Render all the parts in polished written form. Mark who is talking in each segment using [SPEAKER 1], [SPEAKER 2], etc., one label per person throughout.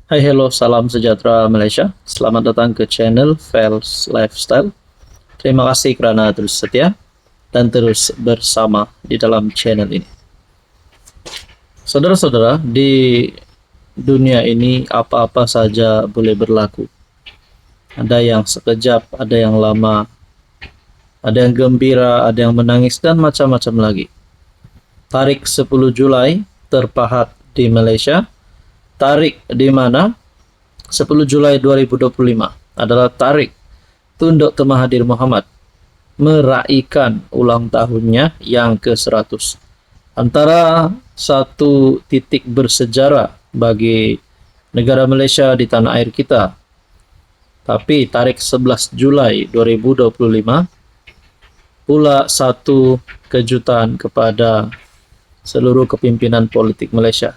[SPEAKER 1] Hai, hello, salam sejahtera Malaysia. Selamat datang ke channel Fels Lifestyle. Terima kasih kerana terus setia dan terus bersama di dalam channel ini. Saudara-saudara, di dunia ini apa-apa saja boleh berlaku. Ada yang sekejap, ada yang lama, ada yang gembira, ada yang menangis, dan macam-macam lagi. Tarik 10 Julai terpahat di Malaysia. Tarik di mana? 10 Julai 2025 adalah tarik Tun Dr. Mahathir Mohamad meraihkan ulang tahunnya yang ke-100. Antara satu titik bersejarah bagi negara Malaysia di tanah air kita. Tapi tarik 11 Julai 2025 pula satu kejutan kepada seluruh kepimpinan politik Malaysia.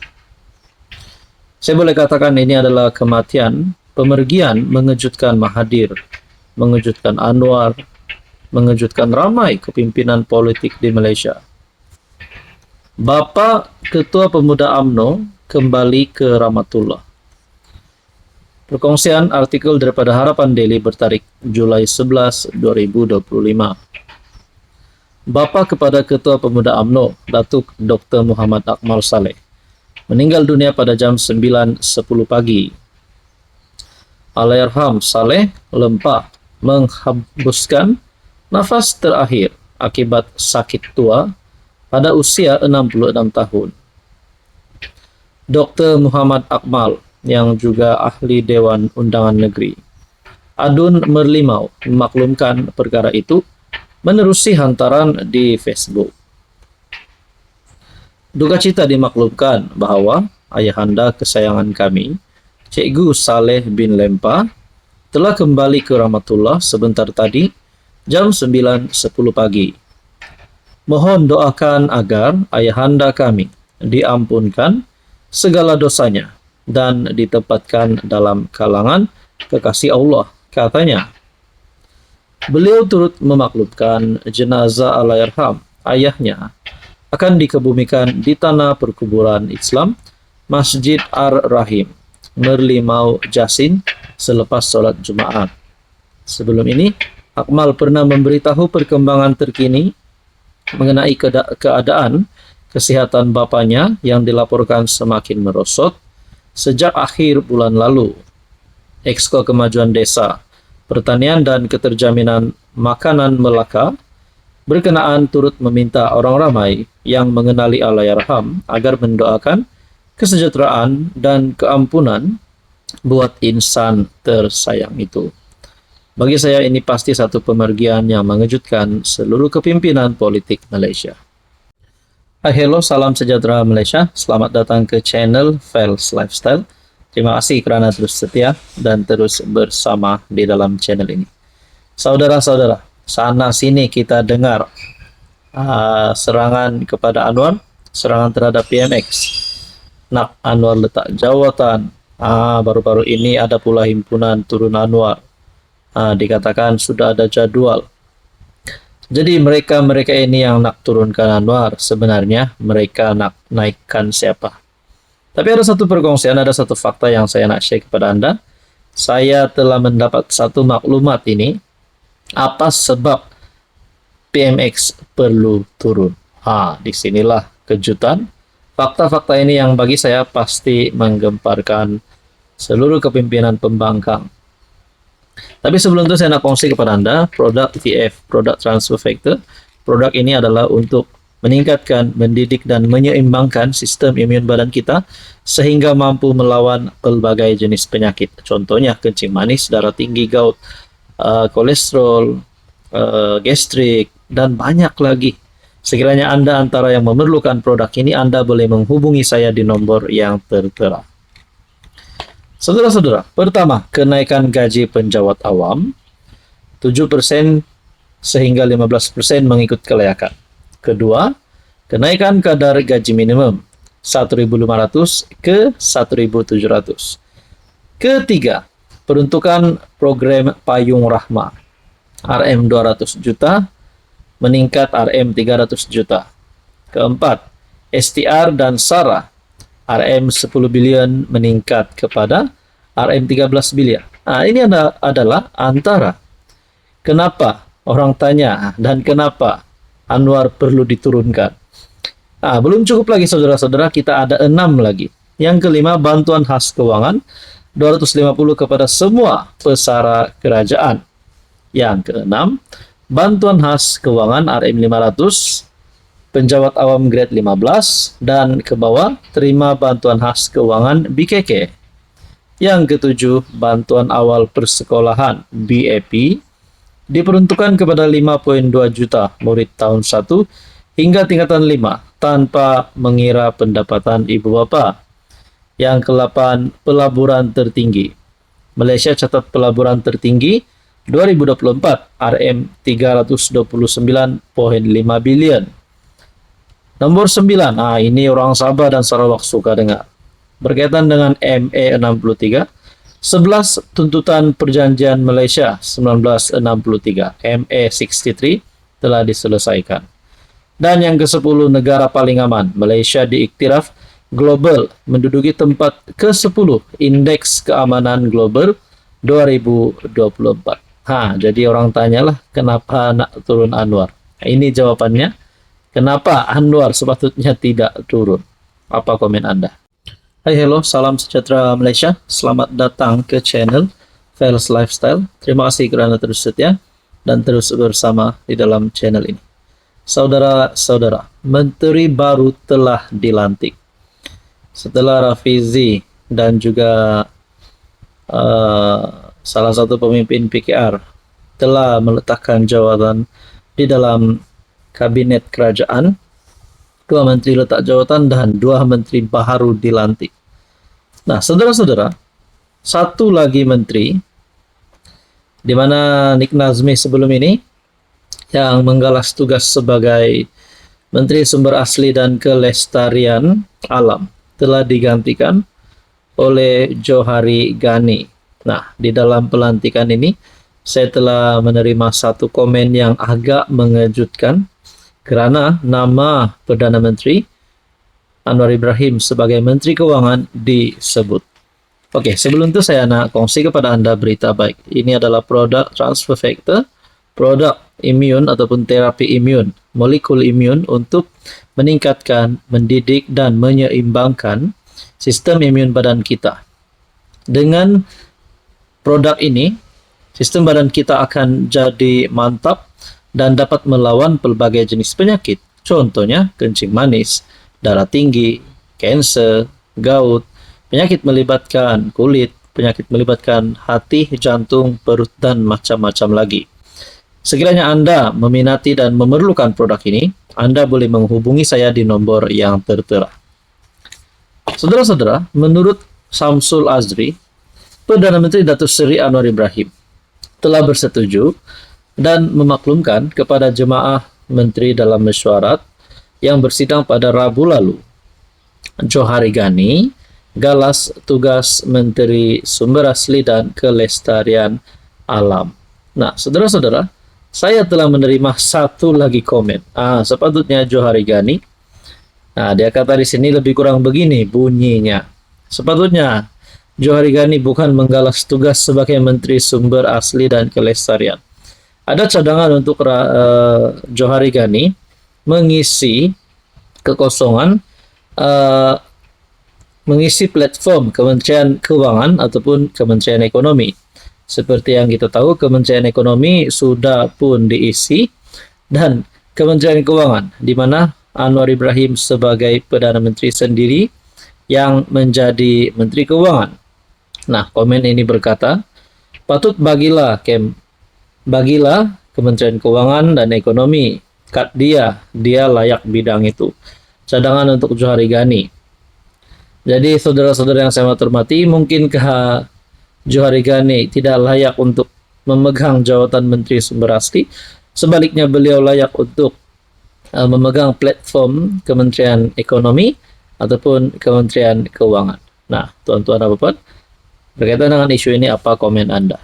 [SPEAKER 1] Saya boleh katakan ini adalah kematian, pemergian mengejutkan Mahathir, mengejutkan Anwar, mengejutkan ramai kepimpinan politik di Malaysia. Bapa Ketua Pemuda UMNO kembali ke Rahmatullah. Perkongsian artikel daripada Harapan Daily bertarik Julai 11, 2025. Bapa kepada Ketua Pemuda UMNO, Datuk Dr. Muhammad Akmal Saleh, meninggal dunia pada jam 9.10 pagi. Allahyarham Saleh lemah menghembuskan nafas terakhir akibat sakit tua pada usia 66 tahun. Dr. Muhammad Akmal yang juga ahli Dewan Undangan Negeri Adun Merlimau memaklumkan perkara itu menerusi hantaran di Facebook. Duka cita dimaklumkan bahawa ayahanda kesayangan kami, Cikgu Saleh bin Lempa, telah kembali ke Rahmatullah sebentar tadi, jam 9.10 pagi. Mohon doakan agar ayahanda kami diampunkan segala dosanya dan ditempatkan dalam kalangan kekasih Allah, katanya. Beliau turut memaklumkan jenazah Allahyarham ayahnya akan dikebumikan di tanah perkuburan Islam Masjid Ar-Rahim, Merlimau Jasin selepas solat Jumaat. Sebelum ini, Akmal pernah memberitahu perkembangan terkini mengenai keadaan kesihatan bapanya yang dilaporkan semakin merosot sejak akhir bulan lalu. Exco Kemajuan Desa, Pertanian dan Keterjaminan Makanan Melaka berkenaan turut meminta orang ramai yang mengenali Allahyarham agar mendoakan kesejahteraan dan keampunan buat insan tersayang itu. Bagi saya ini pasti satu pemergian yang mengejutkan seluruh kepimpinan politik Malaysia. Hello, salam sejahtera Malaysia. Selamat datang ke channel Fels Lifestyle. Terima kasih kerana terus setia dan terus bersama di dalam channel ini. Saudara-saudara, sana sini kita dengar serangan kepada Anwar, serangan terhadap PMX. Nak Anwar letak jawatan. Baru-baru ini ada pula himpunan turun Anwar. Dikatakan sudah ada jadual. Jadi mereka ini yang nak turunkan Anwar, sebenarnya mereka nak naikkan siapa? Tapi ada satu perkongsian, ada satu fakta yang saya nak share kepada Anda. Saya telah mendapat satu maklumat ini. Apa sebab PMX perlu turun? Disinilah kejutan. Fakta-fakta ini yang bagi saya pasti menggemparkan seluruh kepimpinan pembangkang. Tapi sebelum itu saya nak kongsi kepada Anda produk TF, produk transfer factor. Produk ini adalah untuk meningkatkan, mendidik dan menyeimbangkan sistem imun badan kita sehingga mampu melawan pelbagai jenis penyakit. Contohnya kencing manis, darah tinggi, gout, kolesterol, gastrik, dan banyak lagi. Sekiranya Anda antara yang memerlukan produk ini, Anda boleh menghubungi saya di nombor yang tertera. Saudara-saudara, pertama, kenaikan gaji penjawat awam 7% sehingga 15% mengikut kelayakan. Kedua, kenaikan kadar gaji minimum 1.500 ke 1.700. Ketiga, peruntukan program Payung Rahmah RM 200 juta meningkat RM 300 juta. Keempat, STR dan SARA RM 10 bilion meningkat kepada RM 13 biliar. Nah, ini adalah antara kenapa orang tanya dan kenapa Anwar perlu diturunkan. Belum cukup lagi saudara-saudara, kita ada 6 lagi. Yang kelima, bantuan khas keuangan 250 kepada semua pesara kerajaan. Yang keenam, bantuan khas keuangan RM 500 penjawat awam grade 15 dan ke bawah terima bantuan khas keuangan BKK. Yang ketujuh, bantuan awal persekolahan BAP diperuntukkan kepada 5,2 juta murid tahun 1 hingga tingkatan 5 tanpa mengira pendapatan ibu bapa. Yang ke-8, pelaburan tertinggi. Malaysia catat pelaburan tertinggi 2024 RM 329.5 bilion. Nomor 9, ini orang Sabah dan Sarawak suka dengar. Berkaitan dengan MA 63, 11 tuntutan perjanjian Malaysia 1963 MA 63 telah diselesaikan. Dan yang ke-10, negara paling aman. Malaysia diiktiraf global menduduki tempat ke-10 Indeks Keamanan Global 2024. Jadi orang tanyalah kenapa nak turun Anwar. Ini jawabannya. Kenapa Anwar sepatutnya tidak turun? Apa komen Anda? Hai, hello, salam sejahtera Malaysia. Selamat datang ke channel Fels Lifestyle. Terima kasih kerana terus setia dan terus bersama di dalam channel ini. Saudara-saudara, menteri baru telah dilantik. Setelah Rafizi dan juga salah satu pemimpin PKR telah meletakkan jawatan di dalam kabinet kerajaan, 2 menteri letak jawatan dan 2 menteri baru dilantik. Nah, saudara-saudara, satu lagi menteri di mana Nik Nazmi sebelum ini yang menggalas tugas sebagai Menteri Sumber Asli dan Kelestarian Alam telah digantikan oleh Johari Ghani. Nah, di dalam pelantikan ini saya telah menerima satu komen yang agak mengejutkan kerana nama Perdana Menteri Anwar Ibrahim sebagai Menteri Keuangan disebut. Oke, sebelum itu saya nak kongsi kepada Anda berita baik. Ini adalah produk transfer factor, produk imun ataupun terapi imun, molekul imun untuk meningkatkan, mendidik dan menyeimbangkan sistem imun badan kita. Dengan produk ini, sistem badan kita akan jadi mantap dan dapat melawan pelbagai jenis penyakit. Contohnya kencing manis, darah tinggi, kanser, gout, penyakit melibatkan kulit, penyakit melibatkan hati, jantung, perut dan macam-macam lagi. Sekiranya Anda meminati dan memerlukan produk ini, Anda boleh menghubungi saya di nomor yang tertera. Saudara-saudara, menurut Samsul Azri, Perdana Menteri Datuk Seri Anwar Ibrahim telah bersetuju dan memaklumkan kepada jemaah menteri dalam mesyuarat yang bersidang pada Rabu lalu. Johari Ghani galas tugas Menteri Sumber Asli dan Kelestarian Alam. Nah, saudara-saudara, saya telah menerima satu lagi komen. Sepatutnya Johari Ghani. Dia kata di sini lebih kurang begini bunyinya. Sepatutnya Johari Ghani bukan menggalas tugas sebagai Menteri Sumber Asli dan Kelestarian. Ada cadangan untuk Johari Ghani mengisi kekosongan, mengisi platform Kementerian Keuangan ataupun Kementerian Ekonomi. Seperti yang kita tahu, Kementerian Ekonomi sudah pun diisi dan Kementerian Keuangan, di mana Anwar Ibrahim sebagai Perdana Menteri sendiri yang menjadi Menteri Keuangan. Nah, komen ini berkata, patut bagilah Kementerian Keuangan dan Ekonomi, kat dia layak bidang itu. Cadangan untuk Johari Ghani. Jadi saudara-saudara yang saya hormati, mungkinkah Johari Ghani tidak layak untuk memegang jawatan Menteri Sumber Asli? Sebaliknya beliau layak untuk memegang platform Kementerian Ekonomi ataupun Kementerian Keuangan. Nah, tuan-tuan dan puan, berkaitan dengan isu ini apa komen Anda?